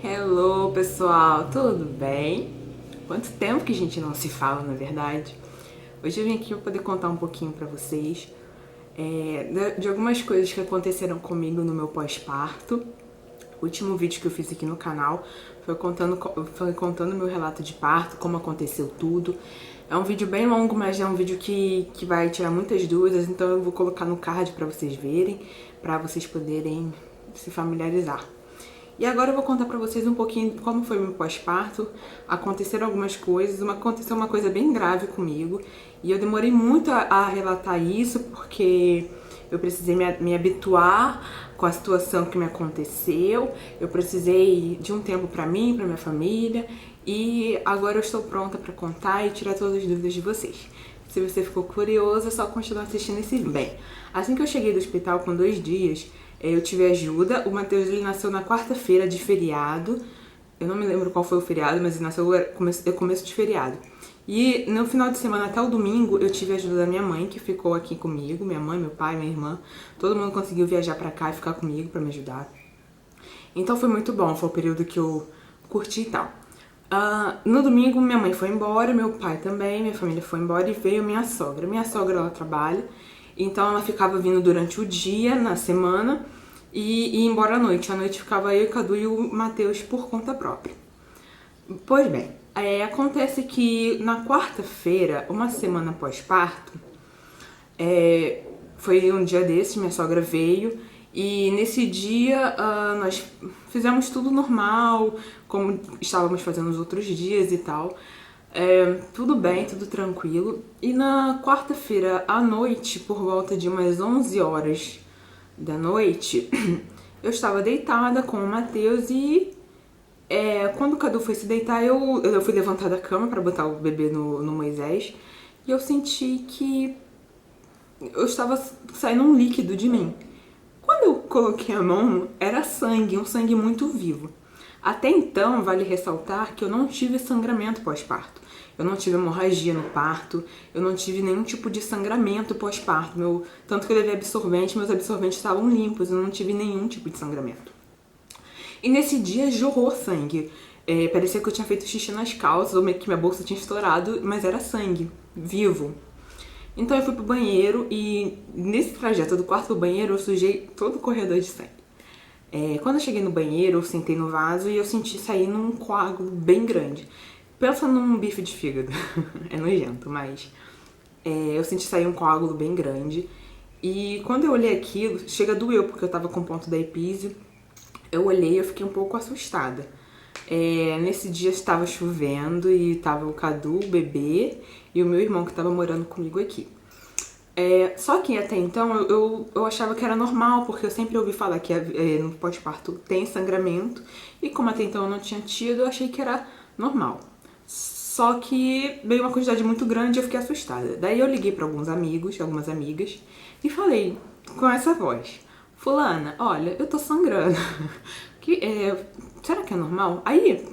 Hello, pessoal, tudo bem? Quanto tempo que a gente não se fala, na verdade? Hoje eu vim aqui para poder contar um pouquinho pra vocês de algumas coisas que aconteceram comigo no meu pós-parto. O último vídeo que eu fiz aqui no canal foi contando meu relato de parto, como aconteceu tudo. É um vídeo bem longo, mas é um vídeo que vai tirar muitas dúvidas, então eu vou colocar no card pra vocês verem, pra vocês poderem se familiarizar. E agora eu vou contar pra vocês um pouquinho como foi meu pós-parto. Aconteceram algumas coisas, aconteceu uma coisa bem grave comigo. E eu demorei muito a relatar isso porque eu precisei me habituar com a situação que me aconteceu. Eu precisei de um tempo pra mim, pra minha família. E agora eu estou pronta pra contar e tirar todas as dúvidas de vocês. Se você ficou curioso, é só continuar assistindo esse vídeo. Bem, assim que eu cheguei do hospital com 2 dias, eu tive ajuda. O Matheus, ele nasceu na quarta-feira de feriado. Eu não me lembro qual foi o feriado, mas ele nasceu começo de feriado. E no final de semana até o domingo eu tive a ajuda da minha mãe, que ficou aqui comigo. Minha mãe, meu pai, minha irmã. Todo mundo conseguiu viajar pra cá e ficar comigo pra me ajudar. Então foi muito bom, foi o período que eu curti e tal. No domingo minha mãe foi embora, meu pai também, minha família foi embora e veio minha sogra. Minha sogra, ela trabalha, então ela ficava vindo durante o dia, na semana, e ia embora à noite. À noite ficava eu, o Cadu e o Matheus por conta própria. Pois bem, acontece que na quarta-feira, uma semana pós-parto, foi um dia desses, minha sogra veio e nesse dia nós fizemos tudo normal, como estávamos fazendo os outros dias e tal. Tudo bem, tudo tranquilo. E na quarta-feira à noite, por volta de umas 11 horas da noite, eu estava deitada com o Matheus e quando o Cadu foi se deitar, eu fui levantar da cama para botar o bebê no Moisés e eu senti que eu estava saindo um líquido de mim. Quando eu coloquei a mão, era sangue, um sangue muito vivo. Até então, vale ressaltar que eu não tive sangramento pós-parto. Eu não tive hemorragia no parto, eu não tive nenhum tipo de sangramento pós-parto. Tanto que eu levei absorvente, meus absorventes estavam limpos, eu não tive nenhum tipo de sangramento. E nesse dia jorrou sangue. Parecia que eu tinha feito xixi nas calças, ou que minha bolsa tinha estourado, mas era sangue, vivo. Então eu fui pro banheiro e nesse trajeto do quarto pro banheiro eu sujei todo o corredor de sangue. Quando eu cheguei no banheiro, eu sentei no vaso e eu senti sair um coágulo bem grande. Pensa num bife de fígado. É nojento, mas eu senti sair um coágulo bem grande. E quando eu olhei aquilo, chega doeu, porque eu tava com ponto da epísio. Eu olhei e eu fiquei um pouco assustada. Nesse dia estava chovendo e tava o Cadu, o bebê, e o meu irmão que estava morando comigo aqui. Só que até então eu achava que era normal, porque eu sempre ouvi falar que no pós-parto tem sangramento, e como até então eu não tinha tido, eu achei que era normal. Só que veio uma quantidade muito grande e eu fiquei assustada. Daí eu liguei para alguns amigos, algumas amigas, e falei com essa voz: Fulana, olha, eu tô sangrando. Será que é normal? Aí,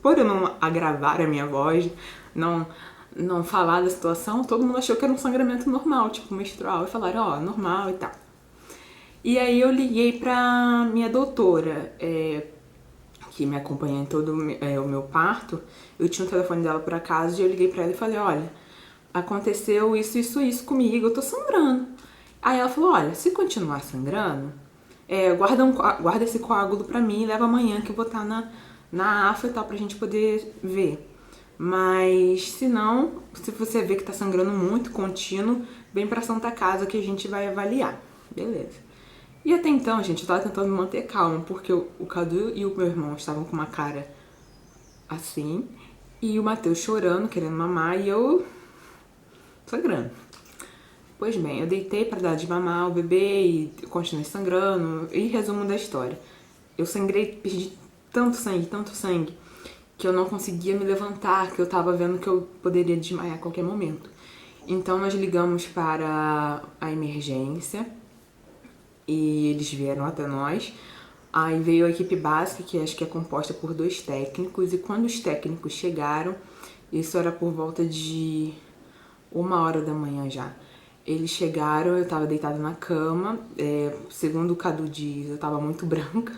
por eu não agravar a minha voz, não falar da situação, todo mundo achou que era um sangramento normal, tipo menstrual, e falaram, ó, normal e tal. E aí eu liguei pra minha doutora, que me acompanha em todo o meu parto. Eu tinha o telefone dela por acaso e eu liguei pra ela e falei, olha, aconteceu isso, isso, isso comigo, eu tô sangrando. Aí ela falou, olha, se continuar sangrando, guarda esse coágulo pra mim e leva amanhã que eu vou estar na AFA e tal pra gente poder ver. Mas se não, se você vê que tá sangrando muito, contínuo, vem pra Santa Casa que a gente vai avaliar. Beleza. E até então, gente, eu tava tentando me manter calma, porque o Cadu e o meu irmão estavam com uma cara assim, e o Matheus chorando, querendo mamar, e eu sangrando. Pois bem, eu deitei pra dar de mamar o bebê e continuei sangrando. E resumo da história. Eu sangrei, perdi tanto sangue, que eu não conseguia me levantar, que eu tava vendo que eu poderia desmaiar a qualquer momento. Então nós ligamos para a emergência e eles vieram até nós. Aí veio a equipe básica, que acho que é composta por 2 técnicos, e quando os técnicos chegaram, isso era por volta de 1 hora da manhã já. Eles chegaram, eu tava deitada na cama, segundo o Cadu diz, eu tava muito branca,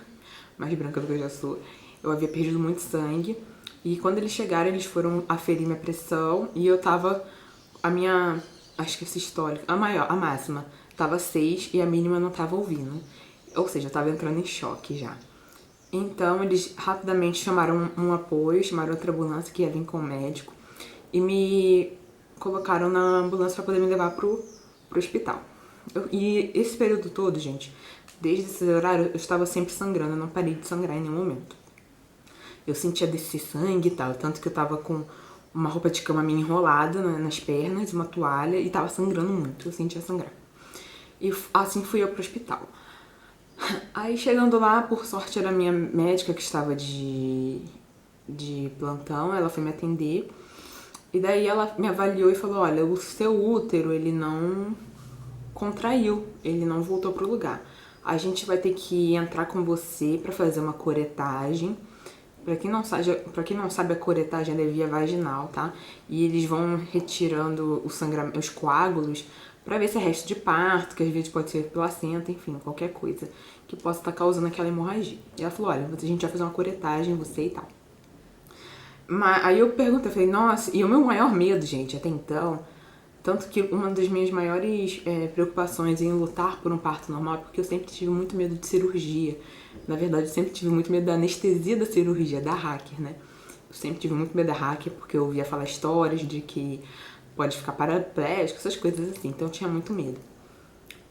mais branca do que eu já sou. eu havia perdido muito sangue. E quando eles chegaram, eles foram aferir minha pressão e eu tava, acho que essa história, a máxima, tava 6 e a mínima não tava ouvindo. Ou seja, eu tava entrando em choque já. Então eles rapidamente chamaram um apoio, chamaram outra ambulância que ia vir com o médico e me colocaram na ambulância pra poder me levar pro hospital. E esse período todo, gente, desde esse horário eu estava sempre sangrando, eu não parei de sangrar em nenhum momento. Eu sentia descer sangue e tal, tanto que eu tava com uma roupa de cama minha enrolada nas pernas, uma toalha, e tava sangrando muito, eu sentia sangrar. E assim fui eu pro hospital. Aí chegando lá, por sorte era a minha médica que estava de plantão, ela foi me atender. E daí ela me avaliou e falou, olha, o seu útero, ele não contraiu, ele não voltou pro lugar. A gente vai ter que entrar com você pra fazer uma curetagem. Pra quem não sabe, a curetagem é via vaginal, tá? E eles vão retirando os coágulos pra ver se é resto de parto, que às vezes pode ser placenta, enfim, qualquer coisa que possa estar causando aquela hemorragia. E ela falou, olha, a gente vai fazer uma curetagem, você e tal. Mas aí eu perguntei, eu falei, nossa, e o meu maior medo, gente, até então, tanto que uma das minhas maiores preocupações em lutar por um parto normal é porque eu sempre tive muito medo de cirurgia. Na verdade, eu sempre tive muito medo da anestesia da cirurgia, da hacker, né? Eu sempre tive muito medo da hacker porque eu ouvia falar histórias de que pode ficar paraplégico, essas coisas assim, então eu tinha muito medo.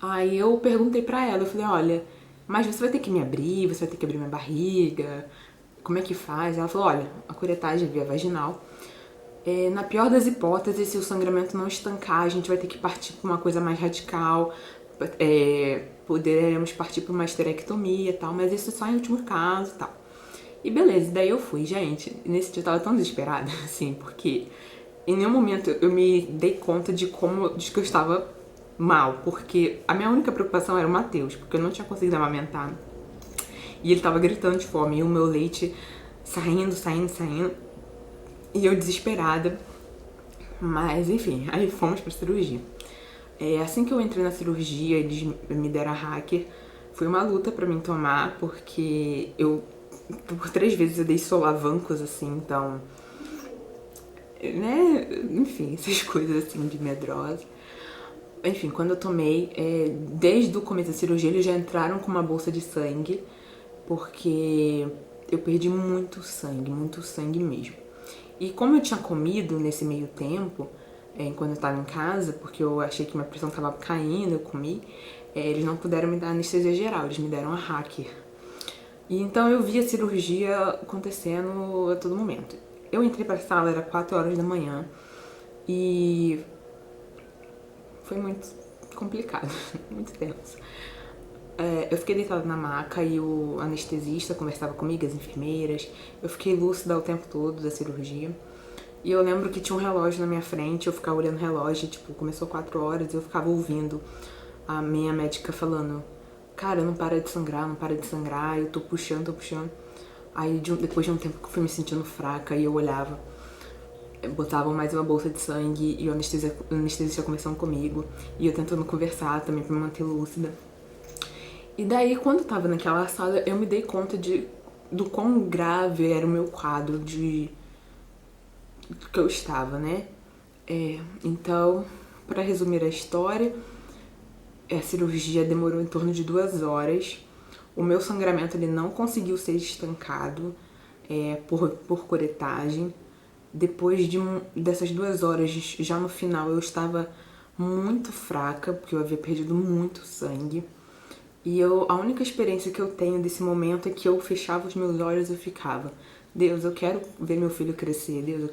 Aí eu perguntei pra ela, eu falei, olha, mas você vai ter que me abrir, você vai ter que abrir minha barriga, como é que faz? Ela falou, olha, a curetagem é via vaginal. Na pior das hipóteses, se o sangramento não estancar, a gente vai ter que partir para uma coisa mais radical, poderemos partir para uma esterectomia e tal, mas isso só em último caso e tal. E beleza, daí eu fui, gente. Nesse dia eu tava tão desesperada, assim, porque em nenhum momento eu me dei conta de que eu estava mal, porque a minha única preocupação era o Matheus, porque eu não tinha conseguido amamentar. E ele tava gritando de fome, e o meu leite saindo. E eu desesperada. Mas enfim, aí fomos pra cirurgia. Assim que eu entrei na cirurgia, eles me deram a hacker. Foi uma luta pra mim tomar, porque por 3 vezes eu dei solavancos, assim, então... né? Enfim, essas coisas assim de medrosa. Enfim, quando eu tomei, desde o começo da cirurgia, eles já entraram com uma bolsa de sangue, porque eu perdi muito sangue mesmo. E como eu tinha comido nesse meio tempo, enquanto eu tava em casa, porque eu achei que minha pressão tava caindo, eu comi, eles não puderam me dar anestesia geral, eles me deram a hacker. E então eu vi a cirurgia acontecendo a todo momento. Eu entrei pra sala, era 4 horas da manhã, e foi muito complicado, muito tenso. Eu fiquei deitada na maca e o anestesista conversava comigo, as enfermeiras. Eu fiquei lúcida o tempo todo da cirurgia. E eu lembro que tinha um relógio na minha frente, eu ficava olhando o relógio, tipo, começou 4 horas e eu ficava ouvindo a minha médica falando, cara, não para de sangrar, eu tô puxando. Aí depois de um tempo que eu fui me sentindo fraca e eu olhava, botavam mais uma bolsa de sangue e o anestesista conversando comigo e eu tentando conversar também pra me manter lúcida. E daí, quando eu tava naquela sala, eu me dei conta do quão grave era o meu quadro que eu estava, né? Então, pra resumir a história, a cirurgia demorou em torno de 2 horas. O meu sangramento ele não conseguiu ser estancado por curetagem. Depois dessas 2 horas, já no final, eu estava muito fraca, porque eu havia perdido muito sangue. E a única experiência que eu tenho desse momento é que eu fechava os meus olhos e eu ficava, Deus, eu quero ver meu filho crescer, Deus,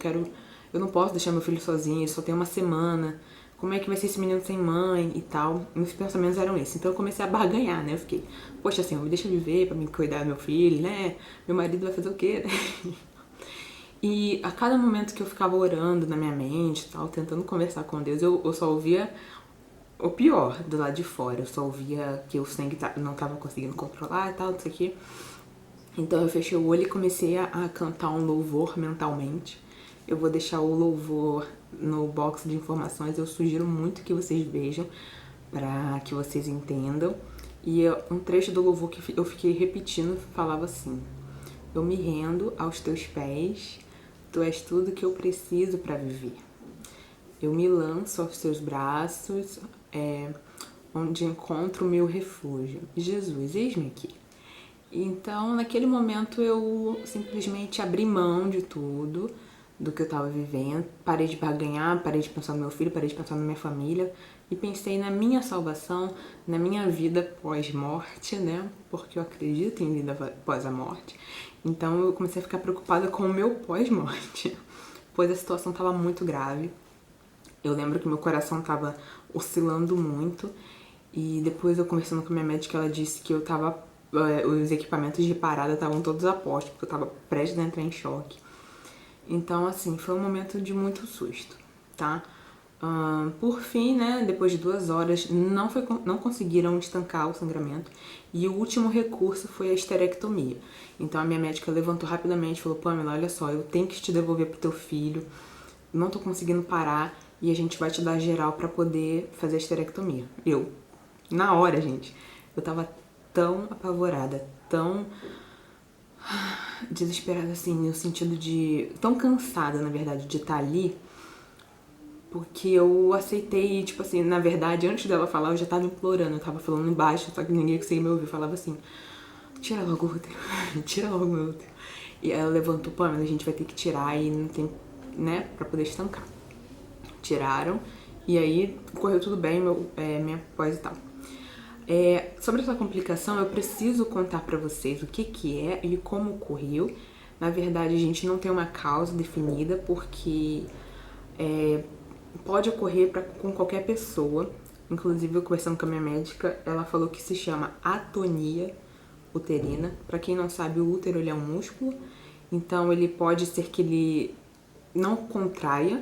eu não posso deixar meu filho sozinho, ele só tem 1 semana, como é que vai ser esse menino sem mãe e tal. Meus pensamentos eram esses, então eu comecei a barganhar, né, eu fiquei, poxa, Senhor, me deixa viver pra me cuidar do meu filho, né, meu marido vai fazer o quê, né? E a cada momento que eu ficava orando na minha mente e tal, tentando conversar com Deus, eu só ouvia o pior do lado de fora. Eu só ouvia que o sangue não tava conseguindo controlar e tal, não sei o que. Então eu fechei o olho e comecei a cantar um louvor mentalmente. Eu vou deixar o louvor no box de informações. Eu sugiro muito que vocês vejam pra que vocês entendam. E um trecho do louvor que eu fiquei repetindo falava assim: eu me rendo aos teus pés, tu és tudo que eu preciso para viver. Eu me lanço aos teus braços, onde encontro o meu refúgio. Jesus, eis-me aqui. Então, naquele momento, eu simplesmente abri mão de tudo, do que eu estava vivendo, parei de barganhar, parei de pensar no meu filho, parei de pensar na minha família e pensei na minha salvação, na minha vida pós-morte, né? Porque eu acredito em vida após a morte. Então, eu comecei a ficar preocupada com o meu pós-morte, pois a situação estava muito grave. Eu lembro que meu coração estava oscilando muito e depois eu conversando com a minha médica, ela disse que eu tava, os equipamentos de parada estavam todos a posto, porque eu tava prestes a entrar em choque. Então, assim, foi um momento de muito susto, tá? Por fim, né, depois de 2 horas, não conseguiram estancar o sangramento e o último recurso foi a esterectomia. Então a minha médica levantou rapidamente e falou: Pamela, olha só, eu tenho que te devolver pro teu filho, não tô conseguindo parar e a gente vai te dar geral pra poder fazer a esterectomia. Na hora, gente, eu tava tão apavorada, tão desesperada, assim, no sentido de... tão cansada, na verdade, de estar ali, porque eu aceitei, tipo assim, na verdade, antes dela falar, eu já tava implorando, eu tava falando embaixo, só que ninguém conseguia me ouvir, eu falava assim: tira logo o útero, tira logo o meu útero. E ela levantou: Pamela, a gente vai ter que tirar e não tem, né, pra poder estancar. Tiraram, e aí correu tudo bem, minha pós e tal. Sobre essa complicação, eu preciso contar pra vocês o que é e como ocorreu. Na verdade, a gente não tem uma causa definida, porque pode ocorrer com qualquer pessoa. Inclusive, eu conversando com a minha médica, ela falou que se chama atonia uterina. Pra quem não sabe, o útero ele é um músculo, então ele pode ser que ele não contraia.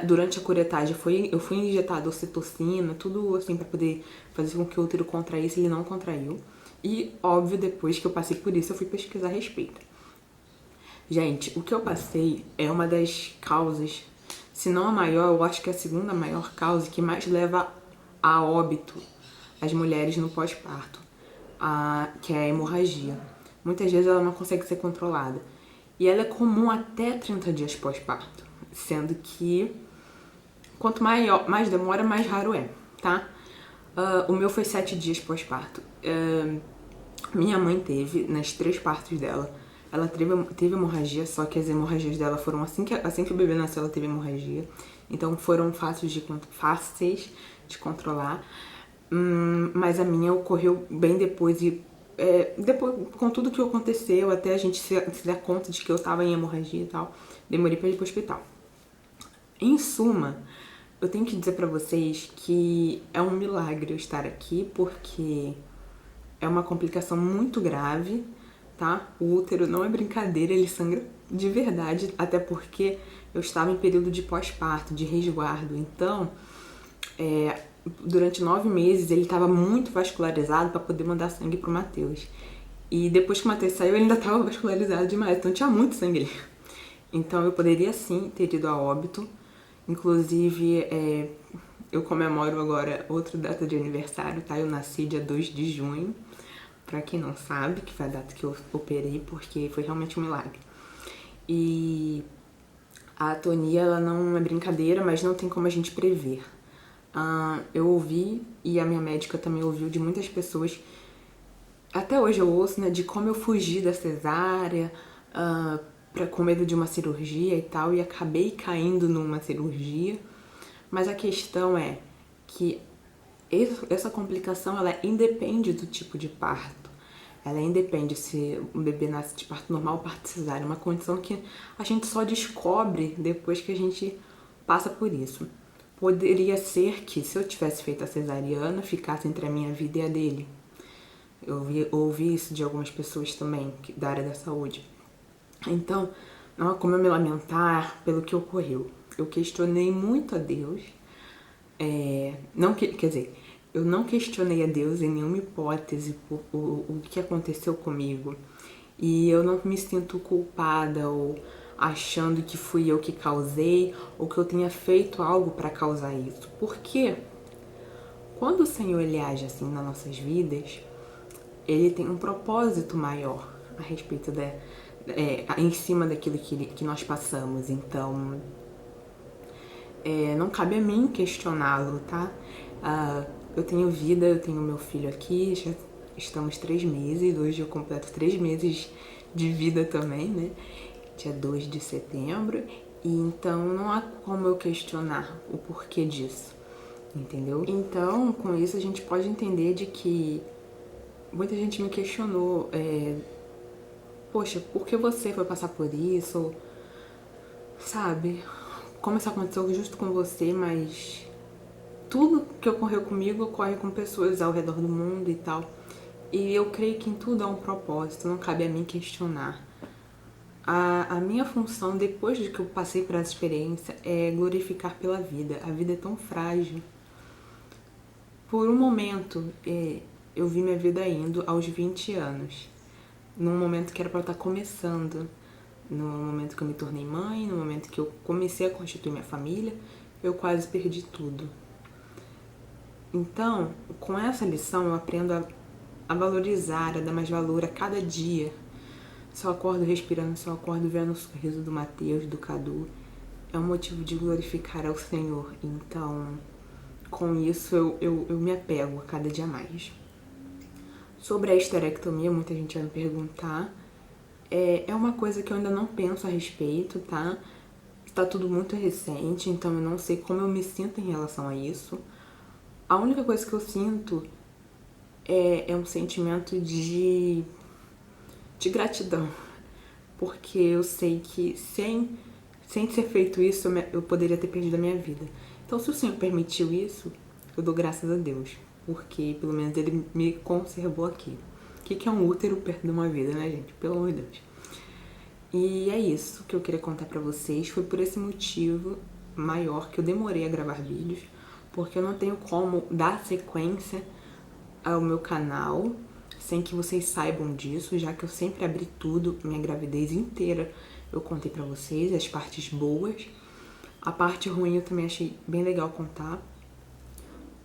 Durante a curetagem eu fui injetada ocitocina, tudo assim pra poder fazer com que o útero contraísse, ele não contraiu. E, óbvio, depois que eu passei por isso, eu fui pesquisar a respeito. Gente, o que eu passei é uma das causas, se não a maior, eu acho que é a segunda maior causa que mais leva a óbito as mulheres no pós-parto, que é a hemorragia. Muitas vezes ela não consegue ser controlada. E ela é comum até 30 dias pós-parto, sendo que quanto mais demora, mais raro é, tá? O meu foi 7 dias pós-parto. Minha mãe teve, nas 3 partos dela, ela teve hemorragia, só que as hemorragias dela foram assim que o bebê nasceu, ela teve hemorragia. Então foram fáceis de controlar. Mas a minha ocorreu bem depois e depois, com tudo que aconteceu, até a gente se dar conta de que eu tava em hemorragia e tal, demorei pra ir pro hospital. Em suma, eu tenho que dizer pra vocês que é um milagre eu estar aqui, porque é uma complicação muito grave, tá? O útero não é brincadeira, ele sangra de verdade, até porque eu estava em período de pós-parto, de resguardo. Então, durante 9 meses ele estava muito vascularizado para poder mandar sangue pro Matheus. E depois que o Matheus saiu, ele ainda estava vascularizado demais, então tinha muito sangue ali. Então eu poderia sim ter ido a óbito. Inclusive, eu comemoro agora outra data de aniversário, tá? Eu nasci dia 2 de junho, pra quem não sabe, que foi a data que eu operei, porque foi realmente um milagre. E a atonia, ela não é brincadeira, mas não tem como a gente prever. Eu ouvi, e a minha médica também ouviu, de muitas pessoas, até hoje eu ouço, né, de como eu fugi da cesárea, com medo de uma cirurgia e tal, e acabei caindo numa cirurgia. Mas a questão é que essa complicação, ela independe do tipo de parto. Ela independe se o bebê nasce de parto normal ou parto cesárea. É uma condição que a gente só descobre depois que a gente passa por isso. Poderia ser que, se eu tivesse feito a cesariana, ficasse entre a minha vida e a dele. Eu ouvi isso de algumas pessoas também, da área da saúde. Então, não há como eu me lamentar pelo que ocorreu. Eu questionei muito a Deus. Eu não questionei a Deus em nenhuma hipótese o que aconteceu comigo. E eu não me sinto culpada ou achando que fui eu que causei ou que eu tenha feito algo para causar isso. Porque quando o Senhor ele age assim nas nossas vidas, ele tem um propósito maior. a respeito em cima daquilo que nós passamos. Então, não cabe a mim questioná-lo, tá? Eu tenho vida, eu tenho meu filho aqui, já estamos 3 meses, hoje eu completo 3 meses de vida também, né? Dia 2 de setembro, e então não há como eu questionar o porquê disso, entendeu? Então, com isso a gente pode entender de que muita gente me questionou, poxa, por que você foi passar por isso? Sabe? Como isso aconteceu justo com você, mas tudo que ocorreu comigo ocorre com pessoas ao redor do mundo e tal. E eu creio que em tudo há um propósito, não cabe a mim questionar. A minha função, depois de que eu passei por essa experiência, é glorificar pela vida. A vida é tão frágil. Por um momento, eu vi minha vida indo aos 20 anos. Num momento que era para eu estar começando. No momento que eu me tornei mãe, no momento que eu comecei a constituir minha família, eu quase perdi tudo. Então, com essa lição, eu aprendo a valorizar, a dar mais valor a cada dia. Só acordo respirando, só acordo vendo o sorriso do Matheus, do Cadu. É um motivo de glorificar ao Senhor. Então, com isso, eu me apego a cada dia mais. Sobre a esterectomia, muita gente vai me perguntar. É uma coisa que eu ainda não penso a respeito, tá? Está tudo muito recente, então eu não sei como eu me sinto em relação a isso. A única coisa que eu sinto é um sentimento de gratidão, porque eu sei que sem ser feito isso eu poderia ter perdido a minha vida. Então, se o Senhor permitiu isso, eu dou graças a Deus, porque pelo menos Ele me conservou aqui. O que é um útero perto de uma vida, né, gente? Pelo amor de Deus. E é isso que eu queria contar pra vocês. Foi por esse motivo maior que eu demorei a gravar vídeos, porque eu não tenho como dar sequência ao meu canal sem que vocês saibam disso, já que eu sempre abri tudo, minha gravidez inteira eu contei pra vocês, as partes boas. A parte ruim eu também achei bem legal contar,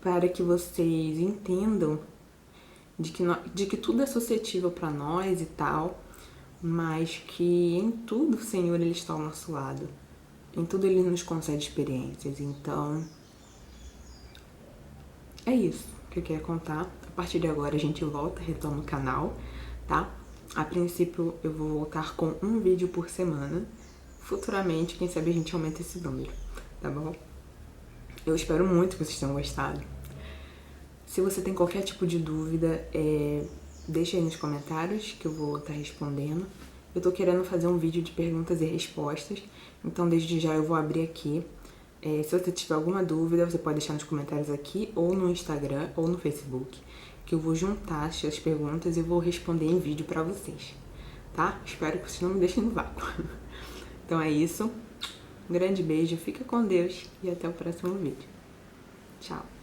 para que vocês entendam de que tudo é suscetível pra nós e tal, mas que em tudo o Senhor Ele está ao nosso lado. Em tudo Ele nos concede experiências. Então, é isso que eu queria contar. A partir de agora a gente volta, retoma o canal, tá? A princípio eu vou voltar com um vídeo por semana. Futuramente, quem sabe a gente aumenta esse número, tá bom? Eu espero muito que vocês tenham gostado. Se você tem qualquer tipo de dúvida, deixa aí nos comentários que eu vou estar respondendo. Eu tô querendo fazer um vídeo de perguntas e respostas, então desde já eu vou abrir aqui. Se você tiver alguma dúvida, você pode deixar nos comentários aqui, ou no Instagram, ou no Facebook, que eu vou juntar as suas perguntas e vou responder em vídeo pra vocês, tá? Espero que vocês não me deixem no vácuo. Então é isso. Um grande beijo, fica com Deus e até o próximo vídeo. Tchau!